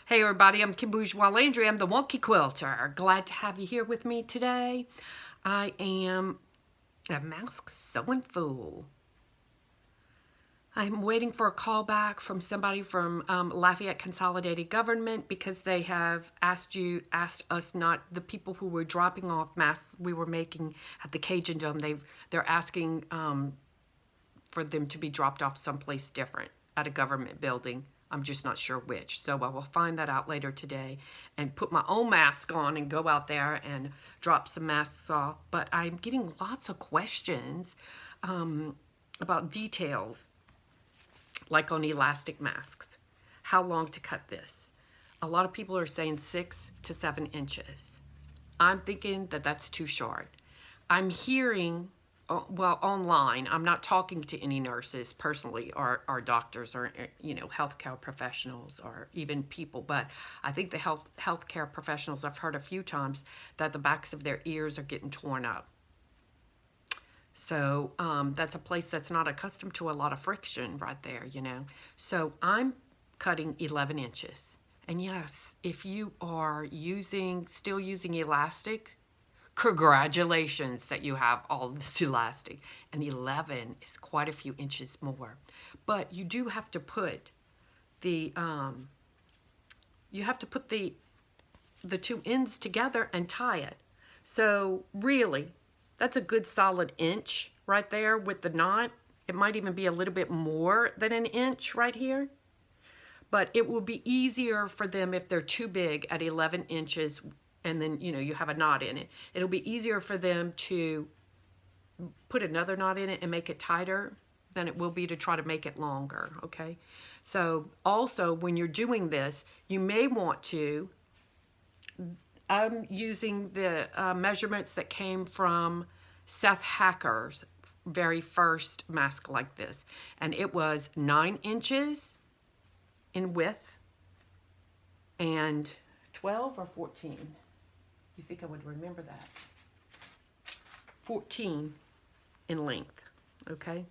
Hey everybody, I'm Kim Bourgeois Landry. I'm the Wonky Quilter. Glad to have you here with me today. I am a mask sewing fool. I'm waiting for a call back from somebody from Lafayette Consolidated Government because they have asked us not, the people who were dropping off masks we were making at the Cajun Dome, they're asking for them to be dropped off someplace different at a government building. I'm just not sure which. So I will find that out later today and put my own mask on and go out there and drop some masks off. But I'm getting lots of questions about details, like on elastic masks. How long to cut this? A lot of people are saying 6 to 7 inches. I'm thinking that that's too short. I'm hearing, well, online, I'm not talking to any nurses personally or doctors or, healthcare professionals or even people, but I think the healthcare professionals, I've heard a few times that the backs of their ears are getting torn up. So that's a place that's not accustomed to a lot of friction right there, So I'm cutting 11 inches. And yes, if you are still using elastic, congratulations that you have all this elastic. And 11 is quite a few inches more. But you do have to put the two ends together and tie it. So really, that's a good solid inch right there with the knot. It might even be a little bit more than an inch right here. But it will be easier for them if they're too big at 11 inches and then, you have a knot in it. It'll be easier for them to put another knot in it and make it tighter than it will be to try to make it longer, okay? So also, when you're doing this, you may want to, I'm using the measurements that came from Seth Hacker's very first mask like this. And it was 9 inches in width and 12 or 14. You think I would remember that? 14 in length, okay?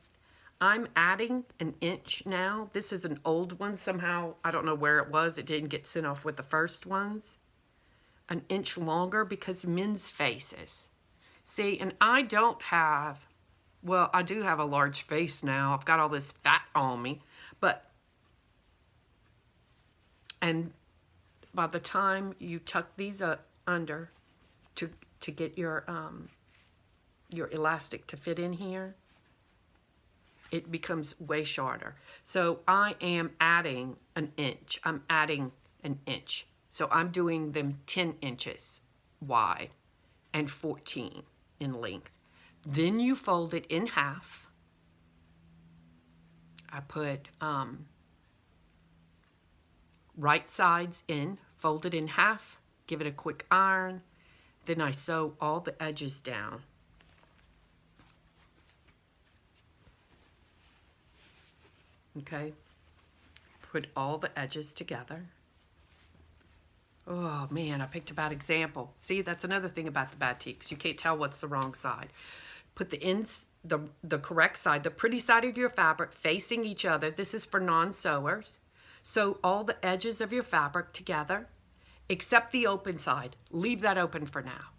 I'm adding an inch now. This is an old one somehow. I don't know where it was. It didn't get sent off with the first ones. An inch longer because men's faces. See, and I don't have, well, I do have a large face now. I've got all this fat on me, and by the time you tuck these up under to get your elastic to fit in here, it becomes way shorter. So I am adding an inch. I'm adding an inch. So I'm doing them 10 inches wide and 14 in length. Then you fold it in half. I put right sides in, fold it in half, give it a quick iron. Then I sew all the edges down. Okay, put all the edges together. Oh man, I picked a bad example. See, that's another thing about the batiks. You can't tell what's the wrong side. Put the ends, the correct side, the pretty side of your fabric facing each other. This is for non-sewers. Sew all the edges of your fabric together, except the open side. Leave that open for now.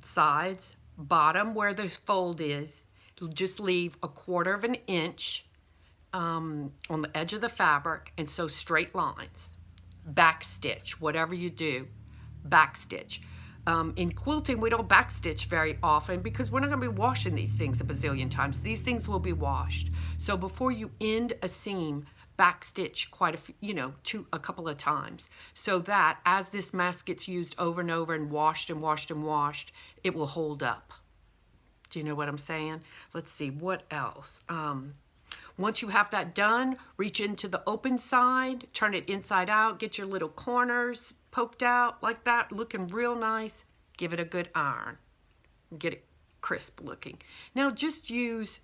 Sides, bottom where the fold is, just leave 1/4 of an inch on the edge of the fabric and sew straight lines. Back stitch, whatever you do, back stitch. In quilting, we don't back stitch very often because we're not going to be washing these things a bazillion times. These things will be washed. So before you end a seam, back stitch quite a few, a couple of times, so that as this mask gets used over and over and washed and washed and washed, it will hold up. Do you know what I'm saying? Let's see, what else? Once you have that done, reach into the open side, turn it inside out, get your little corners poked out like that, looking real nice. Give it a good iron. Get it crisp looking. Now just use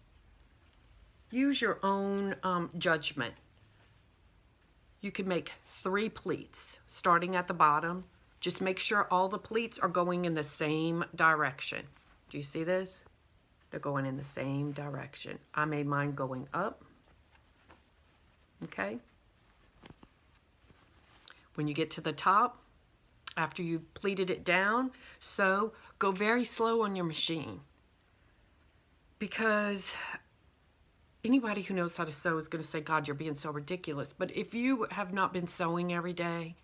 your own judgment. You can make 3 pleats starting at the bottom. Just make sure all the pleats are going in the same direction. Do you see this? They're going in the same direction. I made mine going up. Okay. When you get to the top, after you've pleated it down, sew, go very slow on your machine. Because anybody who knows how to sew is going to say, God, you're being so ridiculous. But if you have not been sewing every day,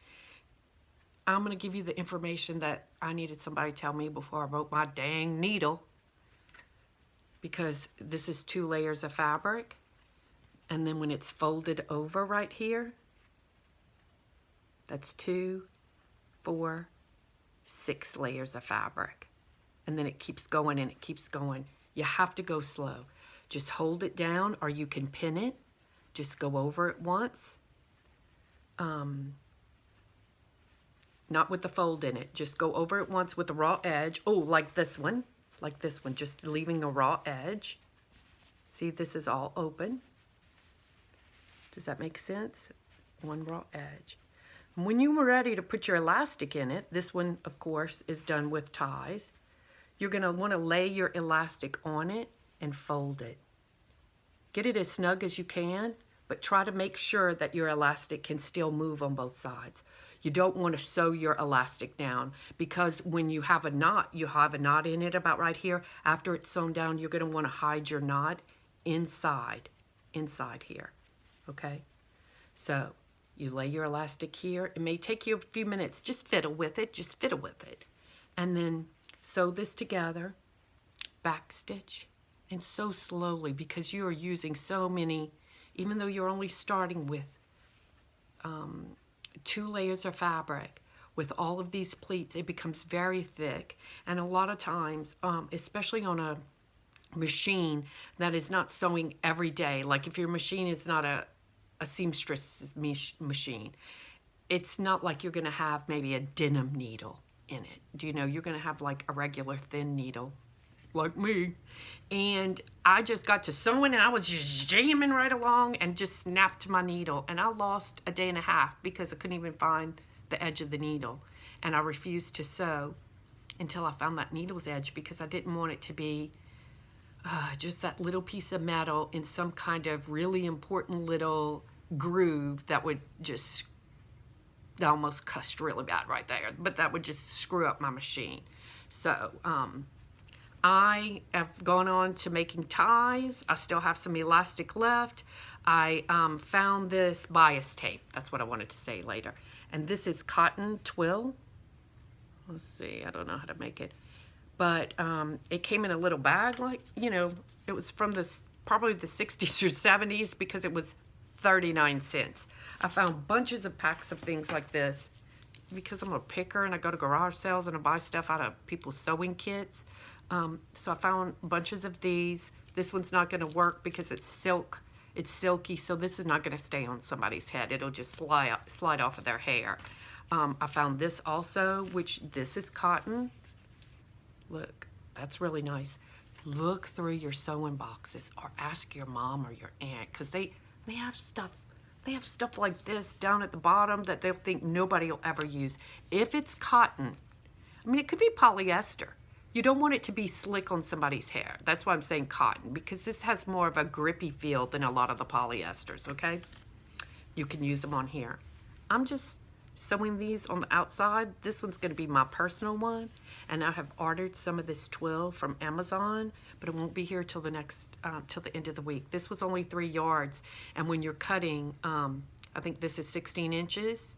I'm going to give you the information that I needed somebody to tell me before I broke my dang needle. Because this is 2 layers of fabric. And then when it's folded over right here, that's 2, 4, 6 layers of fabric. And then it keeps going and it keeps going. You have to go slow. Just hold it down, or you can pin it. Just go over it once. Not with the fold in it. Just go over it once with the raw edge. Oh, like this one. Like this one. Just leaving a raw edge. See, this is all open. Does that make sense? One raw edge. When you were ready to put your elastic in it, this one, of course, is done with ties. You're going to want to lay your elastic on it and fold it. Get it as snug as you can, but try to make sure that your elastic can still move on both sides. You don't want to sew your elastic down, because when you have a knot, you have a knot in it about right here. After it's sewn down, you're going to want to hide your knot inside here. Okay? So you lay your elastic here. It may take you a few minutes. Just fiddle with it. Just fiddle with it. And then sew this together, back stitch, and sew slowly, because you are using so many, even though you're only starting with 2 layers of fabric. With all of these pleats, it becomes very thick. And a lot of times, especially on a machine that is not sewing every day, like if your machine is not a seamstress machine, it's not like you're going to have maybe a denim needle in it. Do you know, you're going to have like a regular thin needle like me. And I just got to sewing and I was just jamming right along and just snapped my needle, and I lost a day and a half because I couldn't even find the edge of the needle. And I refused to sew until I found that needle's edge, because I didn't want it to be just that little piece of metal in some kind of really important little groove that would just almost cussed really bad right there, but that would just screw up my machine. So I have gone on to making ties. I still have some elastic left. I found this bias tape. That's what I wanted to say later. And this is cotton twill. Let's see, I don't know how to make it. But it came in a little bag, like, you know, it was from probably the 60s or 70s, because it was 39 cents. I found bunches of packs of things like this because I'm a picker and I go to garage sales and I buy stuff out of people's sewing kits. So I found bunches of these. This one's not going to work because it's silk. It's silky, so this is not going to stay on somebody's head. It'll just slide off of their hair. I found this also, which this is cotton. Look, that's really nice. Look through your sewing boxes, or ask your mom or your aunt, because they have stuff. They have stuff like this down at the bottom that they'll think nobody will ever use. If it's cotton, I mean, it could be polyester. You don't want it to be slick on somebody's hair. That's why I'm saying cotton, because this has more of a grippy feel than a lot of the polyesters, okay? You can use them on here. I'm just sewing these on the outside. This one's going to be my personal one, and I have ordered some of this twill from Amazon, but it won't be here till the end of the week. This was only 3 yards, and when you're cutting, I think this is 16 inches.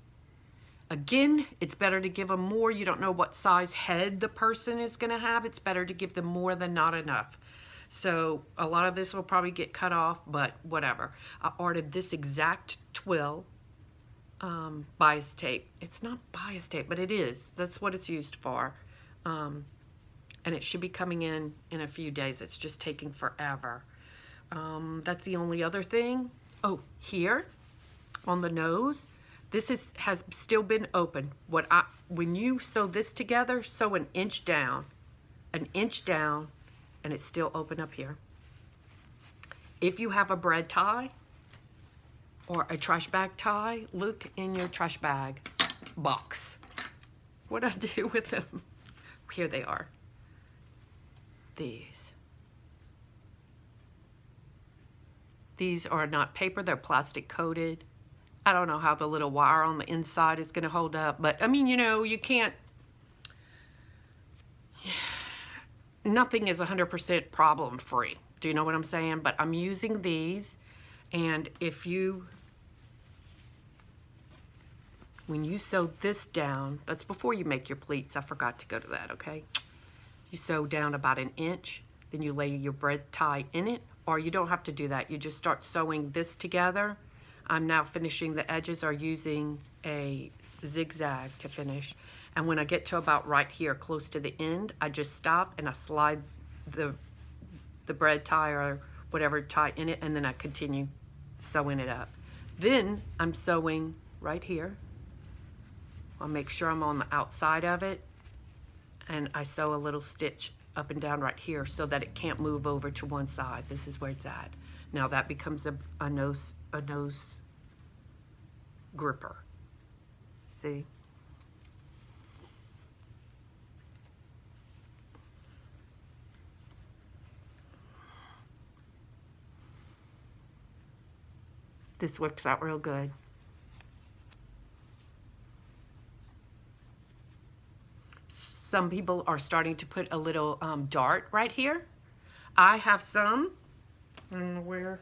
Again, it's better to give them more. You don't know what size head the person is going to have. It's better to give them more than not enough. So a lot of this will probably get cut off, but whatever. I ordered this exact twill bias tape. It's not bias tape, but it is. That's what it's used for. And it should be coming in a few days. It's just taking forever. That's the only other thing. Oh, here on the nose, this has still been open. When you sew this together, sew an inch down, and it's still open up here. If you have a bread tie or a trash bag tie, look in your trash bag box. What I do with them? Here they are. These are not paper, they're plastic coated. I don't know how the little wire on the inside is going to hold up, but I mean, you know, you can't, nothing is 100% problem free. Do you know what I'm saying? But I'm using these, and if you, when you sew this down, that's before you make your pleats. I forgot to go to that, okay? You sew down about 1 inch, then you lay your bread tie in it, or you don't have to do that. You just start sewing this together. I'm now finishing the edges or using a zigzag to finish. And when I get to about right here, close to the end, I just stop and I slide the bread tie or whatever tie in it, and then I continue sewing it up. Then I'm sewing right here. I'll make sure I'm on the outside of it, and I sew a little stitch up and down right here so that it can't move over to one side. This is where it's at. Now that becomes a nose gripper. See? This works out real good. Some people are starting to put a little dart right here. I have some, I don't know where,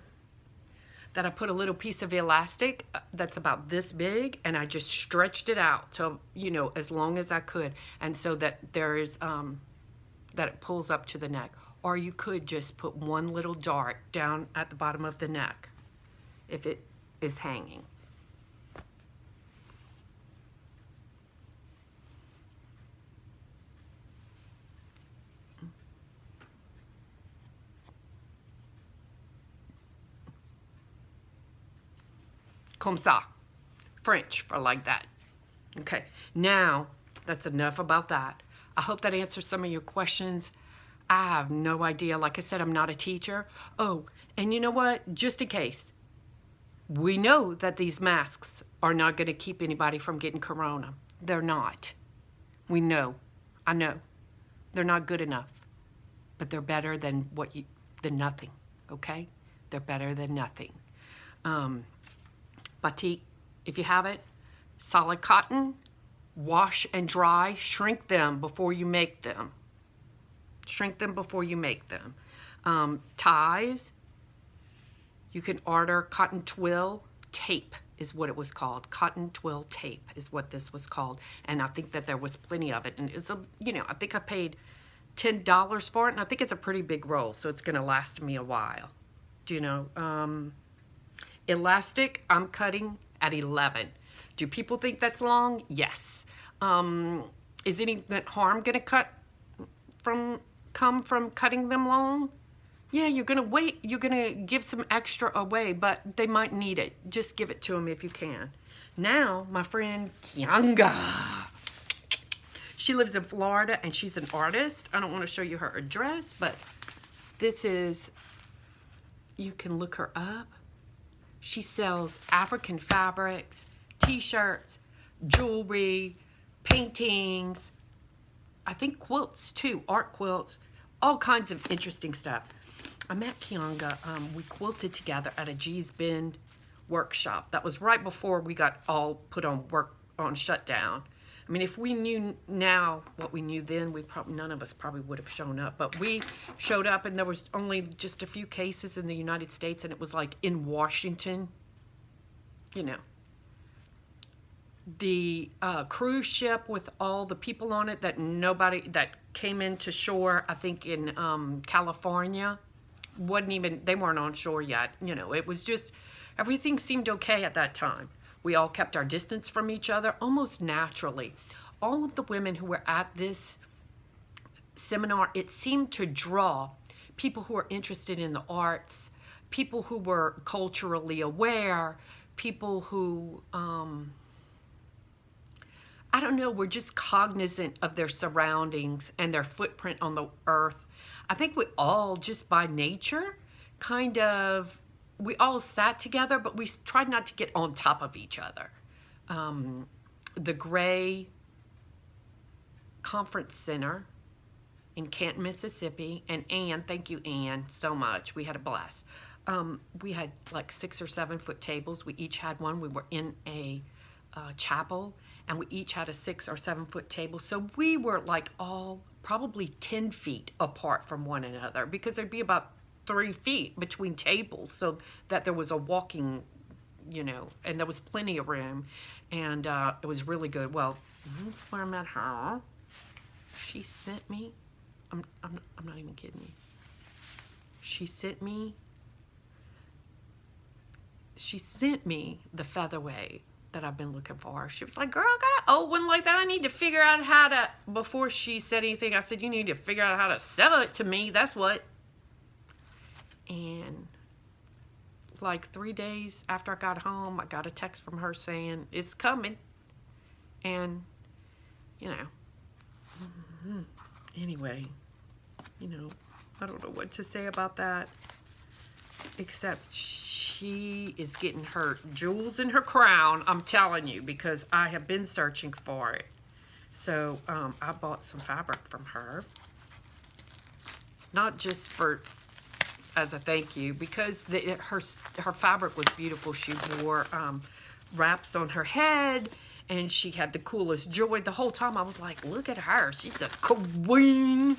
that I put a little piece of elastic that's about this big, and I just stretched it out to, you know, as long as I could, and so that there is, that it pulls up to the neck. Or you could just put one little dart down at the bottom of the neck if it is hanging. Comme ça. French for like that. Okay, now that's enough about that. I hope that answers some of your questions. I have no idea. Like I said, I'm not a teacher. Oh, and you know what? Just in case, we know that these masks are not going to keep anybody from getting corona. They're not. We know. I know. They're not good enough. But they're better than than nothing. Okay? They're better than nothing. Batik, if you have it, solid cotton, wash and dry, shrink them before you make them. Shrink them before you make them. Ties, you can order cotton twill tape is what it was called. Cotton twill tape is what this was called. And I think that there was plenty of it. And it's you know, I think I paid $10 for it, and I think it's a pretty big roll, so it's gonna last me a while. Do you know? Elastic, I'm cutting at 11. Do people think that's long? Yes. Is any harm gonna come from cutting them long? Yeah, you're gonna wait. You're gonna give some extra away, but they might need it. Just give it to them if you can. Now, my friend Kianga. She lives in Florida and she's an artist. I don't want to show you her address, but this is, you can look her up. She sells African fabrics, t-shirts, jewelry, paintings, I think quilts too, art quilts, all kinds of interesting stuff. I met Kianga, we quilted together at a G's Bend workshop. That was right before we got all put on shutdown. I mean, if we knew now what we knew then, none of us probably would have shown up. But we showed up, and there was only just a few cases in the United States, and it was like in Washington, you know. The cruise ship with all the people on it that came into shore, I think in California, they weren't on shore yet. You know, it was just, everything seemed okay at that time. We all kept our distance from each other almost naturally. All of the women who were at this seminar, it seemed to draw people who are interested in the arts, people who were culturally aware, people who, I don't know, were just cognizant of their surroundings and their footprint on the earth. I think we all, just by nature, we all sat together, but we tried not to get on top of each other. The Gray Conference Center in Canton, Mississippi, and Ann, thank you, Ann, so much. We had a blast. We had like 6 or 7 foot tables. We each had one. We were in a chapel, and we each had a 6 or 7 foot table. So we were like all probably 10 feet apart from one another, because there'd be about 3 feet between tables, so that there was a walking, you know, and there was plenty of room, and it was really good. Well, that's where I met her. She sent me, I'm not even kidding you. She sent me the featherweight that I've been looking for. She was like, girl, I got an old one like that. I need to figure out how to, before she said anything, I said, you need to figure out how to sell it to me. That's what. And like 3 days after I got home, I got a text from her saying, it's coming. And, you know, anyway, you know, I don't know what to say about that, except she is getting her jewels in her crown, I'm telling you, because I have been searching for it. So I bought some fabric from her, not just for as a thank you, because her fabric was beautiful. She wore wraps on her head, and she had the coolest jewelry. The whole time I was like, look at her, she's a queen.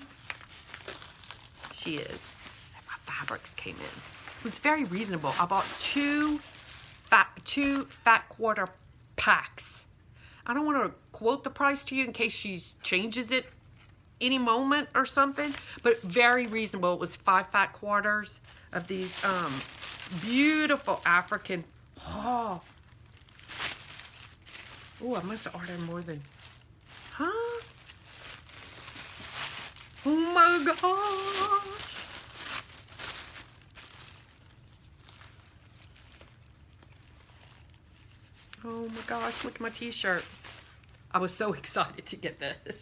She is. And my fabrics came in. It was very reasonable. I bought two fat quarter packs. I don't want to quote the price to you in case she changes it any moment or something, but very reasonable. It was 5 fat quarters of these beautiful African. Oh, I must have ordered more than, huh? Oh my gosh. Oh my gosh, look at my t-shirt. I was so excited to get this.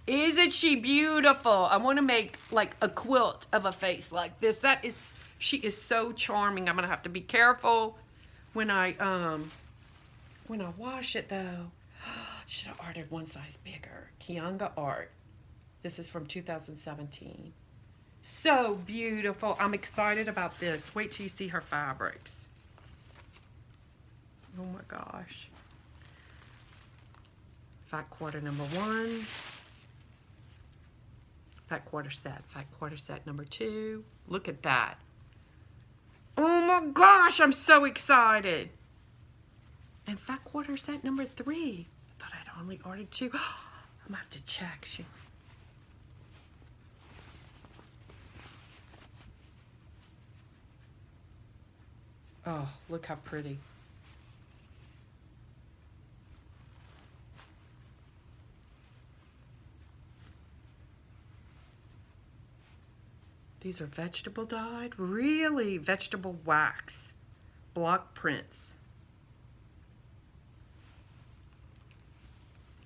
Isn't she beautiful? I want to make like a quilt of a face like this. She is so charming. I'm gonna have to be careful when I wash it though. Should have ordered one size bigger. Kianga Art. This is from 2017. So beautiful. I'm excited about this. Wait till you see her fabrics. Oh my gosh. Fat quarter number 1. Fat quarter set number 2. Look at that. Oh my gosh, I'm so excited. And fat quarter set number 3. I thought I'd only ordered 2. I'm gonna have to check. Oh, look how pretty. These are vegetable dyed? Really? Vegetable wax. Block prints.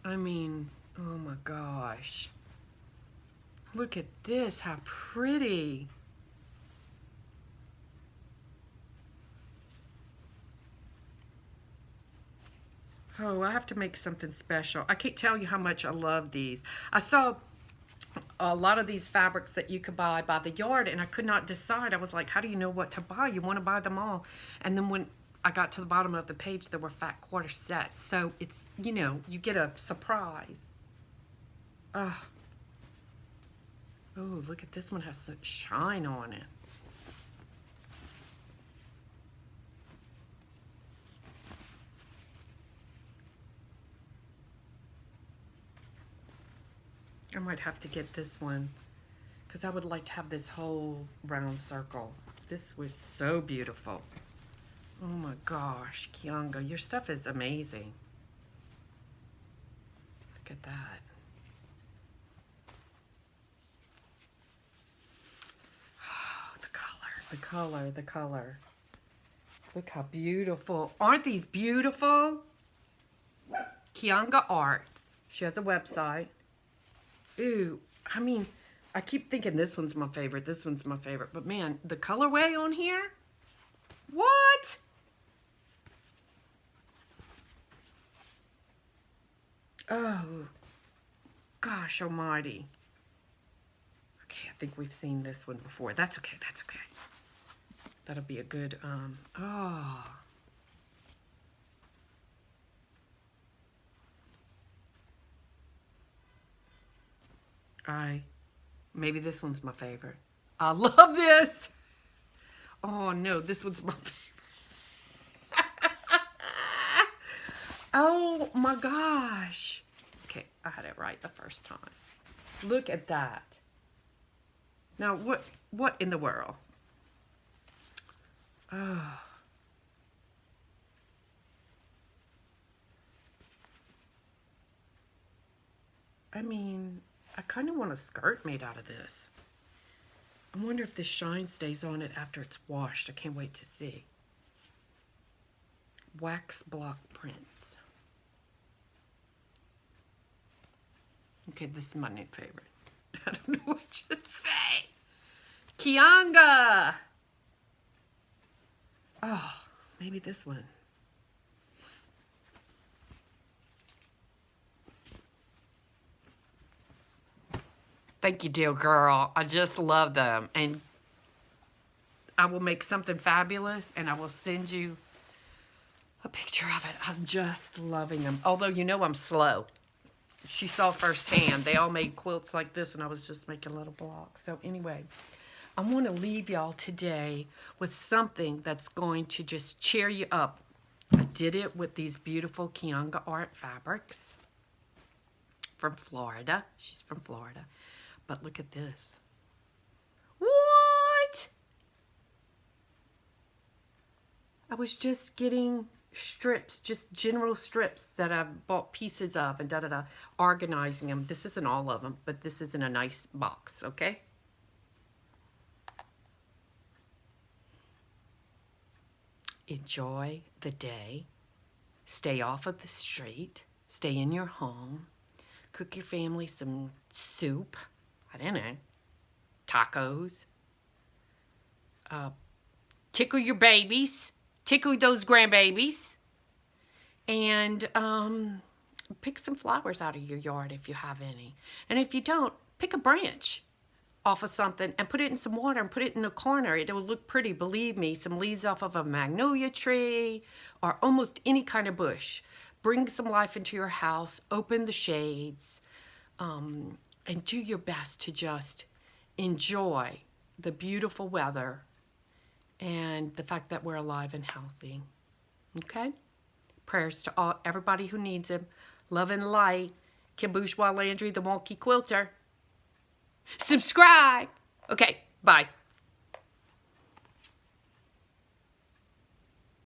I mean, oh my gosh. Look at this, how pretty. Oh, I have to make something special. I can't tell you how much I love these. I saw a lot of these fabrics that you could buy by the yard, and I could not decide. I was like, how do you know what to buy? You want to buy them all. And then when I got to the bottom of the page, there were fat quarter sets. So it's, you know, you get a surprise. Oh, look at this one, has such shine on it. I might have to get this one because I would like to have this whole round circle. This was so beautiful. Oh my gosh, Kianga, your stuff is amazing. Look at that. Oh, the color. Look how beautiful. Aren't these beautiful? Kianga Art. She has a website. Ooh, I mean, I keep thinking this one's my favorite, but man, the colorway on here? What? Oh, gosh almighty. think we've seen this one before. That's okay. That's okay. That'll be a good, oh. Maybe this one's my favorite. I love this. Oh no, this one's my favorite. Oh my gosh. Okay, I had it right the first time. Look at that. Now, what in the world? Oh. I mean, I kind of want a skirt made out of this. I wonder if the shine stays on it after it's washed. I can't wait to see. Wax block prints. Okay, this is my new favorite. I don't know what to say. Kianga! Oh, maybe this one. Thank you, dear girl. I just love them. And I will make something fabulous and I will send you a picture of it. I'm just loving them. Although, you know, I'm slow. She saw firsthand. They all made quilts like this and I was just making little blocks. So anyway, I want to leave y'all today with something that's going to just cheer you up. I did it with these beautiful Kianga Art fabrics from Florida. She's from Florida. But look at this. What? I was just getting strips, just general strips that I've bought pieces of and da-da-da, organizing them. This isn't all of them, but this is in a nice box, okay? Enjoy the day. Stay off of the street. Stay in your home. Cook your family some soup. I don't know. Tacos. Tickle your babies. Tickle those grandbabies. And pick some flowers out of your yard if you have any. And if you don't, pick a branch off of something and put it in some water and put it in a corner. It will look pretty, believe me. Some leaves off of a magnolia tree or almost any kind of bush. Bring some life into your house. Open the shades. And do your best to just enjoy the beautiful weather and the fact that we're alive and healthy. Okay? Prayers to everybody who needs them. Love and light. Kim Bourgeois Landry, the Wonky Quilter. Subscribe. Okay, bye.